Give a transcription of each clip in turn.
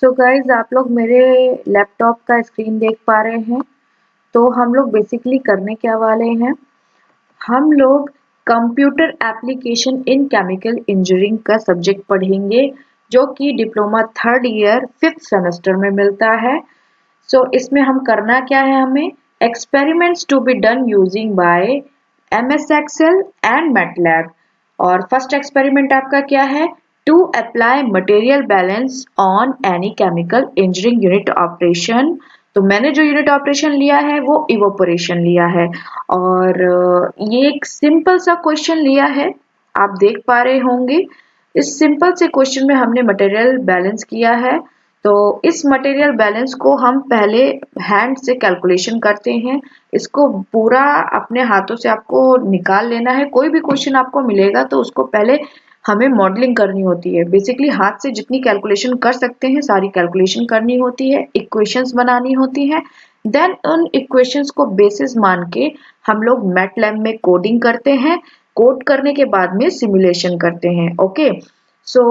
So guys आप लोग मेरे लैपटॉप का स्क्रीन देख पा रहे हैं। तो हम लोग बेसिकली करने क्या वाले हैं, हम लोग computer application in chemical engineering का सब्जेक्ट पढ़ेंगे जो कि diploma third year 5th semester में मिलता है। सो इसमें हम करना क्या है, हमें experiments to be done using by MS Excel and MATLAB. और फर्स्ट एक्सपेरिमेंट आपका क्या है, to apply material balance on any chemical engineering unit operation. तो मैंने जो यूनिट ऑपरेशन लिया है वो इवोपोरेशन लिया है। और ये एक सिंपल सा क्वेश्चन लिया है, आप देख पा रहे होंगे। इस सिंपल से क्वेश्चन में हमने मटेरियल बैलेंस किया है। तो इस मटेरियल बैलेंस को हम पहले हैंड से कैलकुलेशन करते हैं। इसको पूरा अपने हाथों से आपको निकाल लेना है। कोई भी क्वेश्चन आपको मिलेगा तो उसको पहले हमें मॉडलिंग करनी होती है। बेसिकली हाथ से जितनी कैलकुलेशन कर सकते हैं सारी कैलकुलेशन करनी होती है, इक्वेशंस बनानी होती है। देन उन इक्वेशंस को बेसिस मान के हम लोग मैटलैब में कोडिंग करते हैं। कोड करने के बाद में सिमुलेशन करते हैं। ओके, सो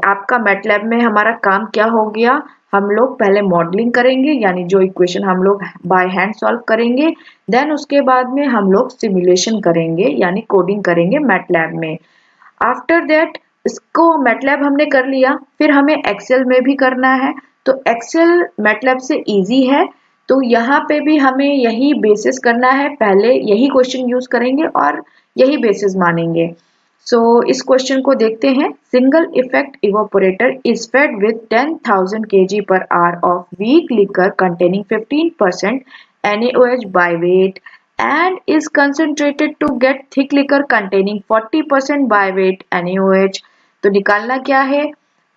आपका मैटलैब में हमारा काम क्या हो गया, हम लोग पहले मॉडलिंग करेंगे यानी जो इक्वेशन हम लोग बाय हैंड सॉल्व करेंगे। देन उसके बाद में हम लोग सिमुलेशन करेंगे यानी कोडिंग करेंगे मैटलैब में। आफ्टर दैट इसको मैटलैब हमने कर लिया, फिर हमें एक्सेल में भी करना है। तो एक्सेल मैटलैब से इजी है, तो यहाँ पे भी हमें यही बेसिस करना है, पहले यही क्वेश्चन यूज करेंगे और यही बेसिस मानेंगे। सो इस क्वेश्चन को देखते हैं। Single effect evaporator is fed with 10,000 kg per hour of weak liquor containing 15% NaOH by weight and is concentrated to get thick liquor containing 40% by weight NaOH। तो निकालना क्या है,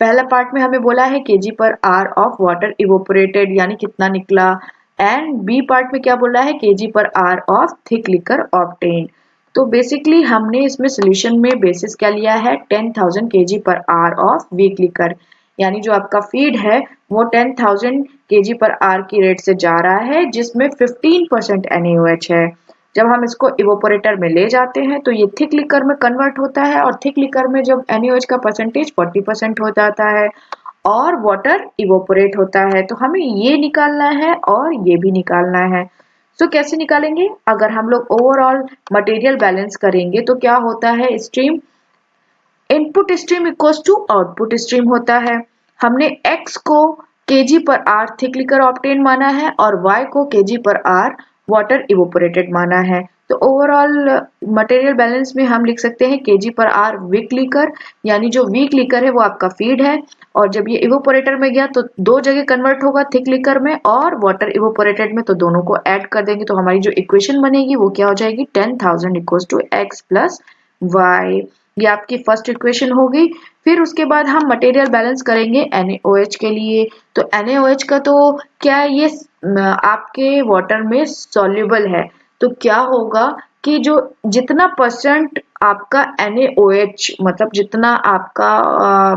पहला पार्ट में हमें बोला है kg per hour of water evaporated यानी कितना निकला, एंड बी पार्ट में क्या बोला है, kg per hour of thick liquor obtained। तो बेसिकली हमने इसमें सोल्यूशन में बेसिस क्या लिया है, 10,000 kg per hour of week liquor, यानी जो आपका फीड है वो 10,000 kg पर आवर की रेट से जा रहा है जिसमें 15% NaOH है। जब हम इसको इवोपोरेटर में ले जाते हैं तो ये थिक लिकर में कन्वर्ट होता है और थिक लिकर में जब NaOH का परसेंटेज 40% हो जाता है और वाटर इवोपोरेट होता है। तो हमें ये निकालना है और ये भी निकालना है। सो कैसे निकालेंगे, अगर हम लोग ओवरऑल मटेरियल बैलेंस करेंगे तो क्या होता है, stream input stream equals to output stream होता है। हमने x को kg पर आर थिक लिकर ऑब्टेन माना है और y को kg पर आर वाटर इवोपोरेटेड माना है। तो ओवरऑल मटेरियल बैलेंस में हम लिख सकते हैं kg पर आर वीक लिकर, यानी जो वीक लिकर है वो आपका फीड है और जब ये इवोपोरेटर में गया तो दो जगह कन्वर्ट होगा, थिक लिकर में और वाटर इवोपोरेटेड में। तो दोनों को ऐड कर देंगे तो हमारी जो इक्वेशन बनेगी वो क्या हो जाएगी, 10,000 equals to x plus y. ये आपकी फर्स्ट इक्वेशन होगी। फिर उसके बाद हम मटेरियल बैलेंस करेंगे NaOH के लिए। तो NaOH का तो क्या है, ये आपके वाटर में सॉल्युबल है। तो क्या होगा कि जो जितना परसेंट आपका NaOH मतलब जितना आपका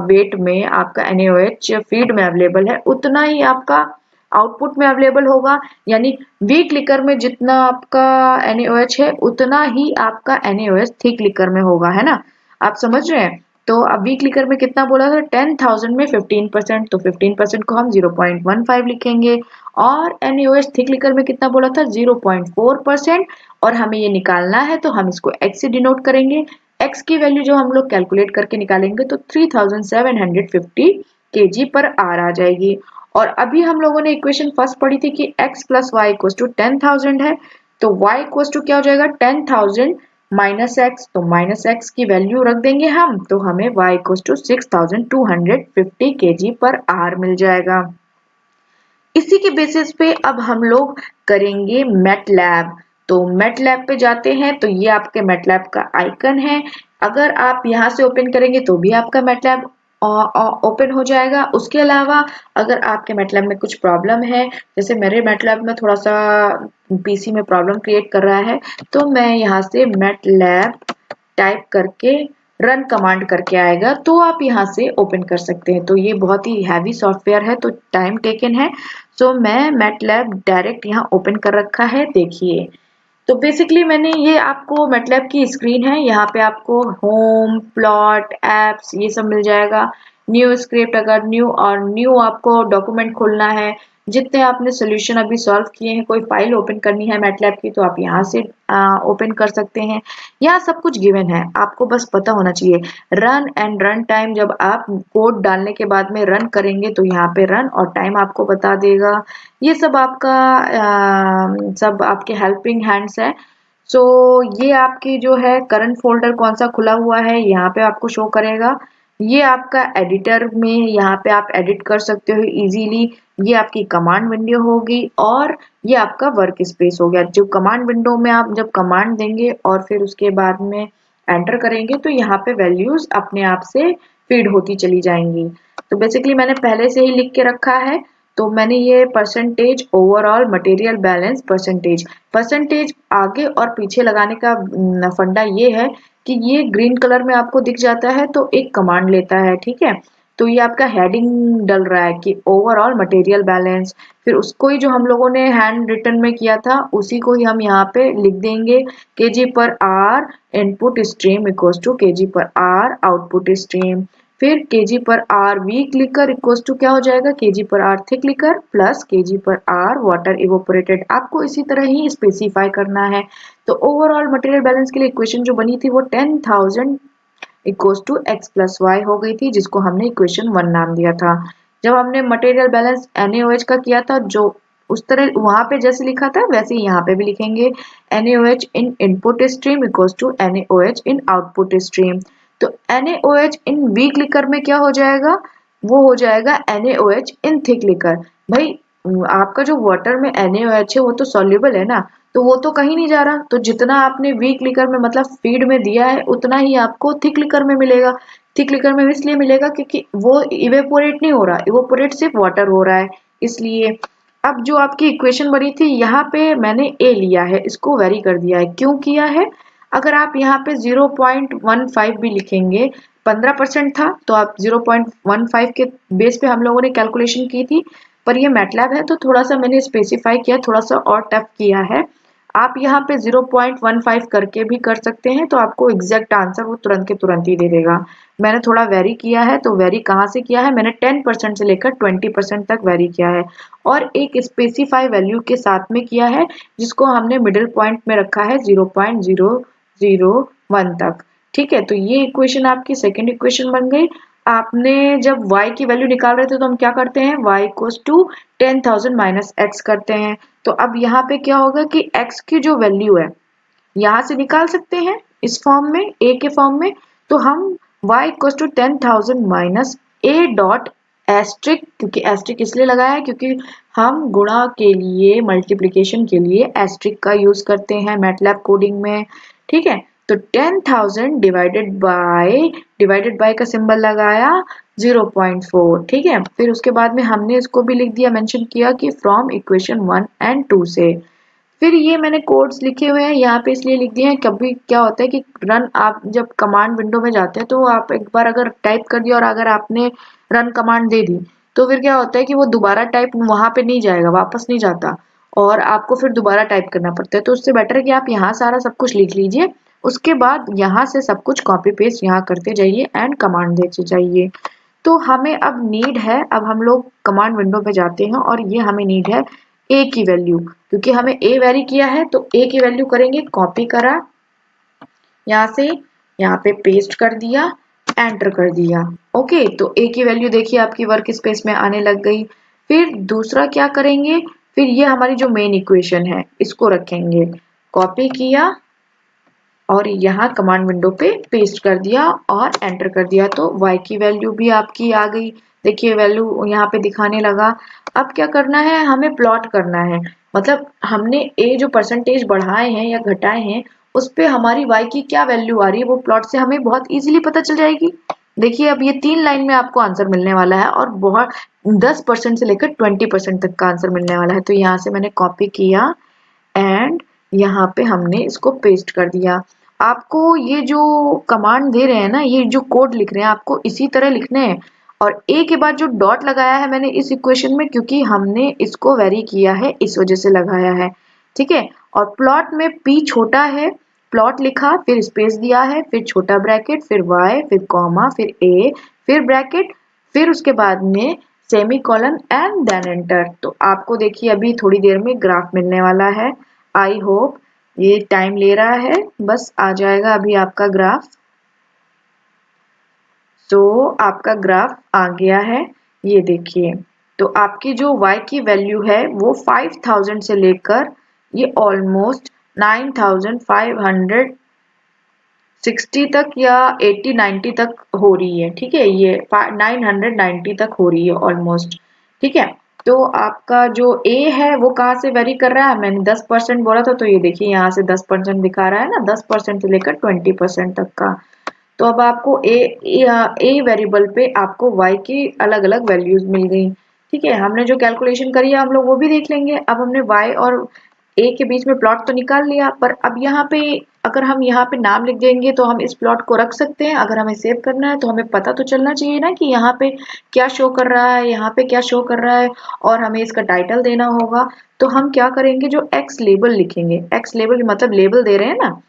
वेट में आपका NaOH फीड में अवेलेबल है उतना ही आपका आउटपुट में अवेलेबल होगा। यानी वीक लिकर में जितना आपका NaOH है उतना ही आपका NaOH थिक लिकर में होगा, है ना, आप समझ रहे हैं। तो अब वीक लिकर में कितना बोला था, 10,000 में 15%, तो 15% को हम 0.15 लिखेंगे। और NaOH थिक लिकर में कितना बोला था, 0.4%। और हमें ये निकालना है तो हम इसको x से डिनोट करेंगे। x की वैल्यू जो हम लोग कैलकुलेट करके निकालेंगे तो 3,750 kg पर आर आ जाएगी। और अभी हम लोगों ने इक्वेशन फर्स्ट पढ़ी थी कि x plus y equals to 10,000 है। तो y इक्वल्स टू क्या हो जाएगा, 10,000 माइनस एक्स। तो माइनस एक्स की वैल्यू रख देंगे हम, तो हमें y इक्वल्स टू 6,250 kg पर आर मिल जाएगा। इसी के बेसिस पे अब हम लोग करेंगे मैटलैब। तो मैटलैब पे जाते हैं तो ये आपके मैटलैब का आइकन है। अगर आप यहाँ से ओपन करेंगे तो भी आपका मैटलैब ओपन हो जाएगा। उसके अलावा अगर आपके मैटलैब में कुछ प्रॉब्लम है, जैसे मेरे मैटलैब में थोड़ा सा पीसी में प्रॉब्लम क्रिएट कर रहा है, तो मैं यहाँ से मैटलैब टाइप करके रन कमांड करके आएगा तो आप यहाँ से ओपन कर सकते हैं। तो ये बहुत ही हैवी सॉफ्टवेयर है तो टाइम टेकन है। सो मैं मैटलैब डायरेक्ट यहाँ ओपन कर रखा है, देखिए। तो बेसिकली मैंने ये आपको मैटलैब की स्क्रीन है, यहाँ पे आपको होम, प्लॉट, एप्स ये सब मिल जाएगा। न्यू स्क्रिप्ट, अगर न्यू आपको डॉक्यूमेंट खोलना है, जितने आपने सोल्यूशन अभी सॉल्व किए हैं, कोई फाइल ओपन करनी है मैटलैब की तो आप यहाँ से ओपन कर सकते हैं। यहाँ सब कुछ गिवन है, आपको बस पता होना चाहिए। रन एंड रन टाइम, जब आप कोड डालने के बाद में रन करेंगे तो यहाँ पे रन और टाइम आपको बता देगा। ये सब आपका सब आपके हेल्पिंग हैंड्स है। सो ये आपकी जो है करंट फोल्डर कौन सा खुला हुआ है यहाँ पे आपको शो करेगा। ये आपका एडिटर में यहाँ पे आप एडिट कर सकते हो इजीली। ये आपकी कमांड विंडो होगी और ये आपका वर्क स्पेस हो गया। जो कमांड विंडो में आप जब कमांड देंगे और फिर उसके बाद में एंटर करेंगे तो यहाँ पे वैल्यूज अपने आप से फीड होती चली जाएंगी। तो बेसिकली मैंने पहले से ही लिख के रखा है। तो मैंने ये percentage overall material balance percentage, percentage आगे और पीछे लगाने का फंडा ये है कि ये ग्रीन कलर में आपको दिख जाता है तो एक कमांड लेता है, ठीक है। तो ये आपका हेडिंग डल रहा है कि ओवरऑल मटेरियल बैलेंस, फिर उसको ही जो हम लोगों ने हैंड रिटन में किया था उसी को ही हम यहाँ पे लिख देंगे। Kg per hour input stream equals to kg per hour output stream. फिर kg per hour weak liquor equals to क्या हो जाएगा, kg per hour thick liquor plus kg per hour water evaporated. आपको इसी तरह ही स्पेसिफाई करना है। तो ओवरऑल मटेरियल बैलेंस के लिए इक्वेशन जो बनी थी वो 10,000 equals to x plus y हो गई थी, जिसको हमने इक्वेशन 1 नाम दिया था। जब हमने मटेरियल बैलेंस NaOH का किया था, जो उस तरह वहां पे जैसे लिखा था वैसे ही यहाँ पे भी लिखेंगे। NaOH in input stream equals to NaOH in output stream. तो NaOH इन वीक लिकर में क्या हो जाएगा, वो हो जाएगा NaOH इन थिक लिकर। भाई आपका जो वाटर में NaOH है वो तो सॉल्युबल है ना, तो वो तो कहीं नहीं जा रहा। तो जितना आपने वीक लिकर में मतलब फीड में दिया है उतना ही आपको थिक लिकर में मिलेगा। थिक लिकर में इसलिए मिलेगा क्योंकि वो इवेपोरेट नहीं हो रहा, इवेपोरेट सिर्फ वाटर हो रहा है इसलिए। अब जो आपकी इक्वेशन बनी थी यहाँ पे मैंने ए लिया है, इसको वेरी कर दिया है। क्यों किया है, अगर आप यहाँ पे 0.15 भी लिखेंगे, 15% था तो आप 0.15 के बेस पे हम लोगों ने कैलकुलेशन की थी। पर ये मैटलैब है तो थोड़ा सा मैंने स्पेसिफाई किया, थोड़ा सा और टफ किया है। आप यहाँ पे 0.15 करके भी कर सकते हैं तो आपको एग्जैक्ट आंसर वो तुरंत के तुरंत ही दे देगा। मैंने थोड़ा वेरी किया है, तो वेरी कहाँ से किया है, मैंने 10% से लेकर 20% तक वेरी किया है और एक स्पेसिफाई वैल्यू के साथ में किया है, जिसको हमने मिडिल पॉइंट में रखा है 0.001 तक। ठीक है, तो ये इक्वेशन आपकी सेकेंड इक्वेशन बन गई। आपने जब y की वैल्यू निकाल रहे थे तो हम क्या करते हैं, y equals to 10,000 minus x करते हैं। तो अब यहाँ पे क्या होगा कि x की जो वैल्यू है यहाँ से निकाल सकते हैं इस फॉर्म में, a के फॉर्म में। तो हम y equals to 10,000 minus a dot asterisk, क्योंकि एस्ट्रिक इसलिए लगाया है क्योंकि हम गुणा के लिए मल्टीप्लिकेशन के लिए एस्ट्रिक का यूज करते हैं मैटलैब कोडिंग में। ठीक है, तो 10,000 डिवाइडेड बाय का सिंबल लगाया 0.4। ठीक है, फिर उसके बाद में हमने इसको भी लिख दिया, मेंशन किया कि फ्रॉम इक्वेशन 1 एंड 2 से। फिर ये मैंने कोड्स लिखे हुए हैं यहाँ पे इसलिए लिख दिए हैं, कभी क्या होता है कि रन आप जब कमांड विंडो में जाते हैं तो आप एक बार अगर टाइप कर दिया और अगर आपने रन कमांड दे दी तो फिर क्या होता है कि वो दोबारा टाइप वहां पे नहीं जाएगा, वापस नहीं जाता और आपको फिर दोबारा टाइप करना पड़ता है। तो उससे बेटर है कि आप यहाँ सारा सब कुछ लिख लीजिए, उसके बाद यहाँ से सब कुछ कॉपी पेस्ट यहाँ करते जाइए एंड कमांड देते जाइए। तो हमें अब नीड है, अब हम लोग कमांड विंडो पे जाते हैं और ये हमें नीड है ए की वैल्यू, क्योंकि हमें ए वेरी किया है तो ए की वैल्यू करेंगे, कॉपी करा यहाँ से यहाँ पे पेस्ट कर दिया, एंटर कर दिया। ओके, तो ए की वैल्यू देखिए आपकी वर्क स्पेस में आने लग गई। फिर दूसरा क्या करेंगे, फिर ये हमारी जो मेन इक्वेशन है इसको रखेंगे, कॉपी किया और यहाँ कमांड विंडो पे पेस्ट कर दिया और एंटर कर दिया, तो y की वैल्यू भी आपकी आ गई। देखिए वैल्यू यहाँ पे दिखाने लगा। अब क्या करना है, हमें प्लॉट करना है, मतलब हमने a जो परसेंटेज बढ़ाए हैं या घटाए हैं उस पे हमारी y की क्या वैल्यू आ रही है वो प्लॉट से हमें बहुत इजीली पता चल जाएगी। देखिए अब ये 3 लाइन में आपको आंसर मिलने वाला है और बहुत 10% से लेकर 20% तक का आंसर मिलने वाला है। तो यहाँ से मैंने कॉपी किया एंड यहाँ पे हमने इसको पेस्ट कर दिया। आपको ये जो कमांड दे रहे हैं ना, ये जो कोड लिख रहे हैं आपको इसी तरह लिखने हैं। और ए के बाद जो डॉट लगाया है मैंने इस इक्वेशन में, क्योंकि हमने इसको वेरी किया है इस वजह से लगाया है। ठीक है, और प्लॉट में p छोटा है, प्लॉट लिखा, फिर स्पेस दिया है, फिर छोटा ब्रैकेट, फिर y, फिर कॉमा, फिर a, फिर ब्रैकेट, फिर उसके बाद में semicolon and then enter. तो आपको देखिए अभी थोड़ी देर में ग्राफ मिलने वाला है। आई होप, ये टाइम ले रहा है, बस आ जाएगा अभी आपका ग्राफ। तो आपका ग्राफ आ गया है, ये देखिए। तो आपकी जो y की वैल्यू है वो 5000 से लेकर ये ऑलमोस्ट 9560 तक या 80-90 तक हो रही है, ठीक है। ये 990 तक हो रही है ऑलमोस्ट, ठीक है। तो आपका जो a है वो कहाँ से वेरी कर रहा है, मैंने 10% बोला था, तो ये देखिए यहाँ से 10% दिखा रहा है ना, 10% से लेकर 20% तक का। तो अब आपको ए वेरिएबल पे आपको y की अलग अलग वैल्यूज मिल गई, ठीक है। हमने जो कैलकुलेशन करी है हम लोग वो भी देख लेंगे। अब हमने y और a के बीच में प्लॉट तो निकाल लिया, पर अब यहाँ पे अगर हम यहाँ पे नाम लिख देंगे तो हम इस प्लॉट को रख सकते हैं। अगर हमें सेव करना है तो हमें पता तो चलना चाहिए ना कि यहाँ पे क्या शो कर रहा है, यहाँ पे क्या शो कर रहा है, और हमें इसका टाइटल देना होगा। तो हम क्या करेंगे, जो एक्स लेबल लिखेंगे, एक्स लेबल मतलब लेबल दे रहे हैं ना,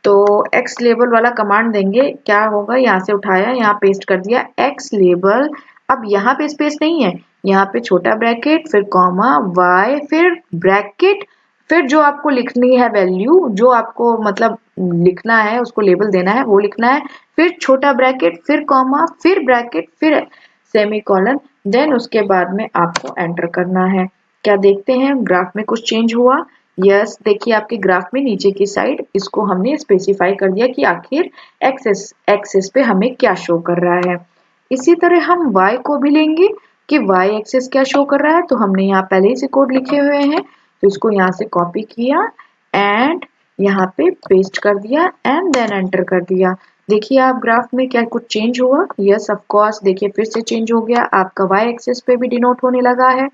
तो एक्स लेबल वाला कमांड देंगे। क्या होगा, यहाँ से उठाया, यहाँ पेस्ट कर दिया एक्स लेबल। अब यहाँ पे स्पेस नहीं है, यहाँ पे छोटा ब्रैकेट, फिर कॉमा, y, फिर ब्रैकेट, फिर जो आपको लिखनी है वैल्यू, जो आपको मतलब लिखना है, उसको लेबल देना है, वो लिखना है, फिर छोटा ब्रैकेट, फिर कॉमा, फिर ब्रैकेट, फिर सेमी कॉलन, देन उसके बाद में आपको एंटर करना है। क्या देखते हैं ग्राफ में कुछ चेंज हुआ? यस, देखिए आपके ग्राफ में नीचे की साइड इसको हमने स्पेसिफाई कर दिया कि आखिर एक्सेस पे हमें क्या शो कर रहा है। इसी तरह हम y को भी लेंगे कि y एक्सेस क्या शो कर रहा है। तो हमने यहाँ पहले ही से कोड लिखे हुए हैं, तो इसको यहाँ से कॉपी किया एंड यहाँ पे पेस्ट कर दिया एंड देन एंटर कर दिया। देखिए आप ग्राफ में क्या कुछ चेंज हुआ? यस ऑफ कोर्स, देखिए फिर से चेंज हो गया, आपका y एक्सेस पे भी डिनोट होने लगा है।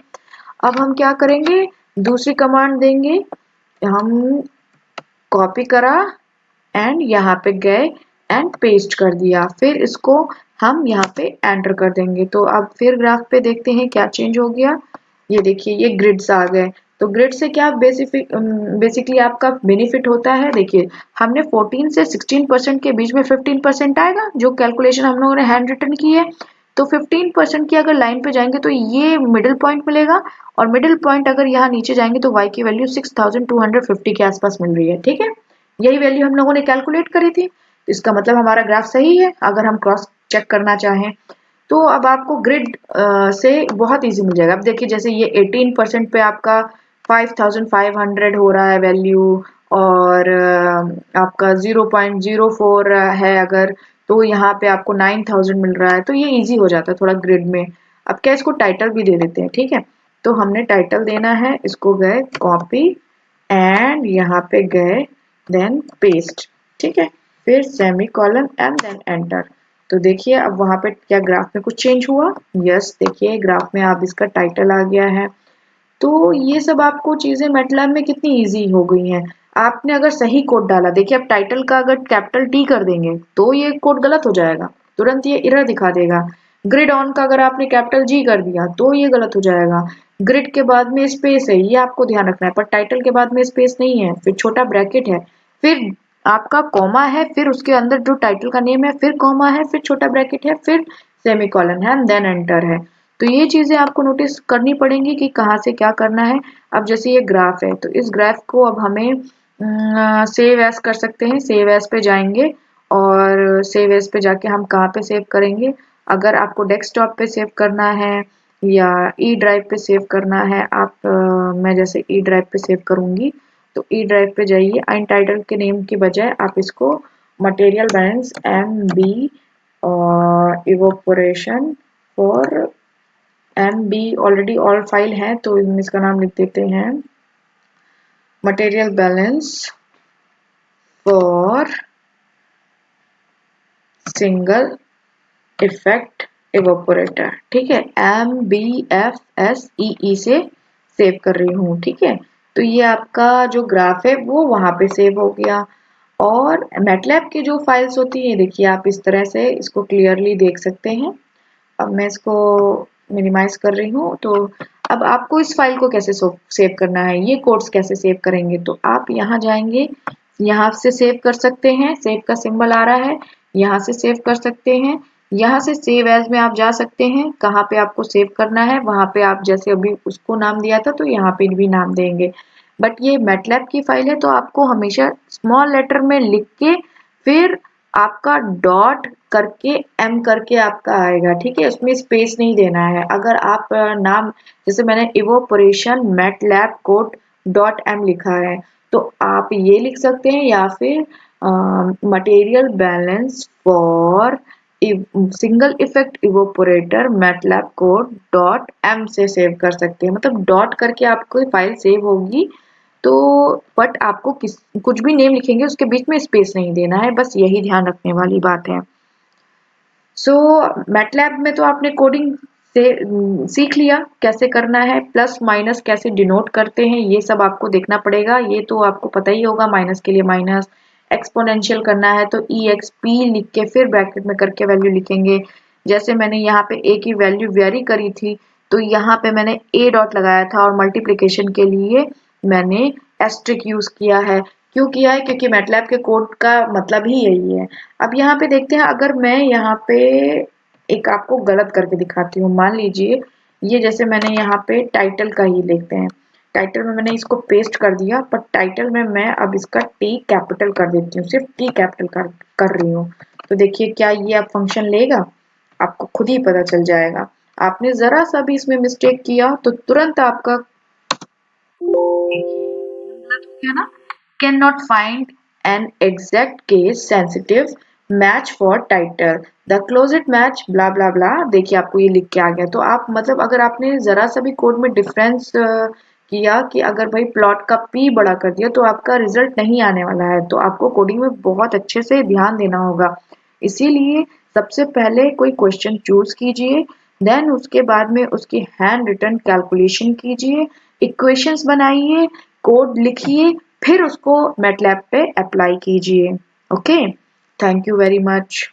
अब हम क्या करेंगे, दूसरी कमांड देंगे, हम कॉपी करा एंड यहाँ पे गए एंड पेस्ट कर दिया, फिर इसको हम यहाँ पे एंटर कर देंगे। तो अब फिर ग्राफ पे देखते हैं क्या चेंज हो गया। ये देखिए ये ग्रिड्स आ गए। तो ग्रिड से क्या बेसिकली आपका बेनिफिट होता है, देखिए हमने 14 से 16% के बीच में 15% आएगा, जो कैलकुलेशन हम लोगों ने हैंड रिटन की है। तो 15% की अगर लाइन पे जाएंगे तो ये मिडिल पॉइंट मिलेगा, और मिडिल पॉइंट अगर यहाँ नीचे जाएंगे तो y की वैल्यू 6250 के आसपास मिल रही है, ठीक है। यही वैल्यू हम लोगों ने कैलकुलेट करी थी, तो इसका मतलब हमारा ग्राफ सही है अगर हम क्रॉस चेक करना चाहें। तो अब आपको ग्रिड से बहुत इजी मिल जाएगा। अब देखिए जैसे ये 18% पे आपका 5500 हो रहा है वैल्यू, और आपका 0.04 है अगर, तो यहाँ पे आपको 9000 मिल रहा है। तो ये इजी हो जाता है थोड़ा ग्रिड में। अब क्या, इसको टाइटल भी दे देते हैं, ठीक है। तो हमने टाइटल देना है, इसको गए कॉपी एंड यहाँ पे गए देन पेस्ट, ठीक है, फिर semicolon and then enter. तो देखिए अब वहां पे क्या ग्राफ में कुछ चेंज हुआ? यस, देखिए ग्राफ में आप इसका टाइटल आ गया है। तो ये सब आपको चीजें मैटलैब में कितनी इजी हो गई हैं। आपने अगर सही कोड डाला, देखिए अब टाइटल का अगर कैपिटल टी कर देंगे तो ये कोड गलत हो जाएगा, तुरंत ये एरर दिखा देगा। ग्रिड ऑन का अगर आपने कैपिटल जी कर दिया तो ये गलत हो जाएगा। ग्रिड के बाद में स्पेस है, ये आपको ध्यान रखना है, पर टाइटल के बाद में स्पेस नहीं है, फिर छोटा ब्रैकेट है, फिर आपका कॉमा है, फिर उसके अंदर जो टाइटल का नेम है, फिर कॉमा है, फिर छोटा ब्रैकेट है, फिर सेमीकोलन है, देन एंटर है। तो ये चीजें आपको नोटिस करनी पड़ेंगी कि कहाँ से क्या करना है। अब जैसे ये ग्राफ है, तो इस ग्राफ को अब हमें सेव एज कर सकते हैं। सेव एज पे जाएंगे, और सेव एज पे जाके हम कहाँ पे सेव करेंगे, अगर आपको डेस्कटॉप पे सेव करना है या ई ड्राइव पे सेव करना है, आप मैं जैसे ई ड्राइव पे सेव करूंगी। तो ई ड्राइव पे जाइए, अनटाइटल के नेम की बजाय आप इसको मटेरियल बैलेंस MB और evaporation for MB, already all file है तो हम इसका नाम लिख देते हैं material balance for single effect evaporator, ठीक है। MBFSEE से सेव कर रही हूँ, ठीक है। तो ये आपका जो ग्राफ है वो वहां पे सेव हो गया। और मैटलैब की जो फाइल्स होती है, देखिए आप इस तरह से इसको क्लियरली देख सकते हैं। अब मैं इसको मिनिमाइज कर रही हूँ। तो अब आपको इस फाइल को कैसे सेव करना है, ये कोड्स कैसे सेव करेंगे, तो आप यहाँ जाएंगे, यहाँ से सेव कर सकते हैं, सेव का सिंबल आ रहा है, यहाँ से सेव कर सकते हैं, यहाँ से सेव एज में आप जा सकते हैं, कहाँ पे आपको सेव करना है वहां पे आप जैसे अभी उसको नाम दिया था तो यहाँ पे भी नाम देंगे। बट ये मैटलैब की फाइल है तो आपको हमेशा स्मॉल लेटर में लिख के फिर आपका डॉट करके एम करके आपका आएगा, ठीक है, उसमें स्पेस नहीं देना है। अगर आप नाम जैसे मैंने evaporation MATLAB code dot M लिखा है तो आप ये लिख सकते हैं, या फिर material balance for single effect evaporator MATLAB code dot M से सेव कर सकते हैं, मतलब डॉट करके आपको फाइल सेव होगी। तो बट आपको कुछ भी नेम लिखेंगे उसके बीच में स्पेस नहीं देना है, बस यही ध्यान रखने वाली बात है। सो मैटलैब में तो आपने कोडिंग से सीख लिया कैसे करना है, प्लस माइनस कैसे डिनोट करते हैं ये सब आपको देखना पड़ेगा, ये तो आपको पता ही होगा। माइनस के लिए माइनस, एक्सपोनेंशियल करना है तो ई एक्स पी लिख के फिर ब्रैकेट में करके वैल्यू लिखेंगे। जैसे मैंने यहाँ पे ए की वैल्यू वेरी करी थी तो यहाँ पे मैंने ए डॉट लगाया था, और मल्टीप्लिकेशन के लिए मैंने एस्ट्रिक यूज किया है। क्यों किया है? क्योंकि मैटलैब के कोड का मतलब ही यही है। अब यहाँ पे देखते हैं, अगर मैं यहाँ पे एक आपको गलत करके दिखाती हूँ। मान लीजिए ये जैसे मैंने यहाँ पे टाइटल का ही देखते हैं, टाइटल में मैंने इसको पेस्ट कर दिया, पर टाइटल में मैं अब इसका टी कैपिटल कर देती हूँ, सिर्फ टी कैपिटल कर रही हूँ। तो देखिए क्या ये अब फंक्शन लेगा, आपको खुद ही पता चल जाएगा। आपने जरा सा भी इसमें मिस्टेक किया तो तुरंत आपका गलत हो गया ना। Can not find an exact case sensitive match for title the closest match blah blah blah. देखिए आपको ये लिख के आ गया। तो आप मतलब अगर आपने जरा सा भी कोड में डिफरेंस किया कि अगर भाई प्लॉट का पी बड़ा कर दिया तो आपका रिजल्ट नहीं आने वाला है। तो आपको कोडिंग में बहुत अच्छे से ध्यान देना होगा। इसीलिए सबसे पहले कोई क्वेश्चन चूज कीजिए, देन उसके बाद में उसकी हैंड रिटन कैलकुलेशन कीजिए, इक्वेशंस बनाइए, कोड लिखिए, फिर उसको मैटलैब पे अप्लाई कीजिए। Okay, thank you very much.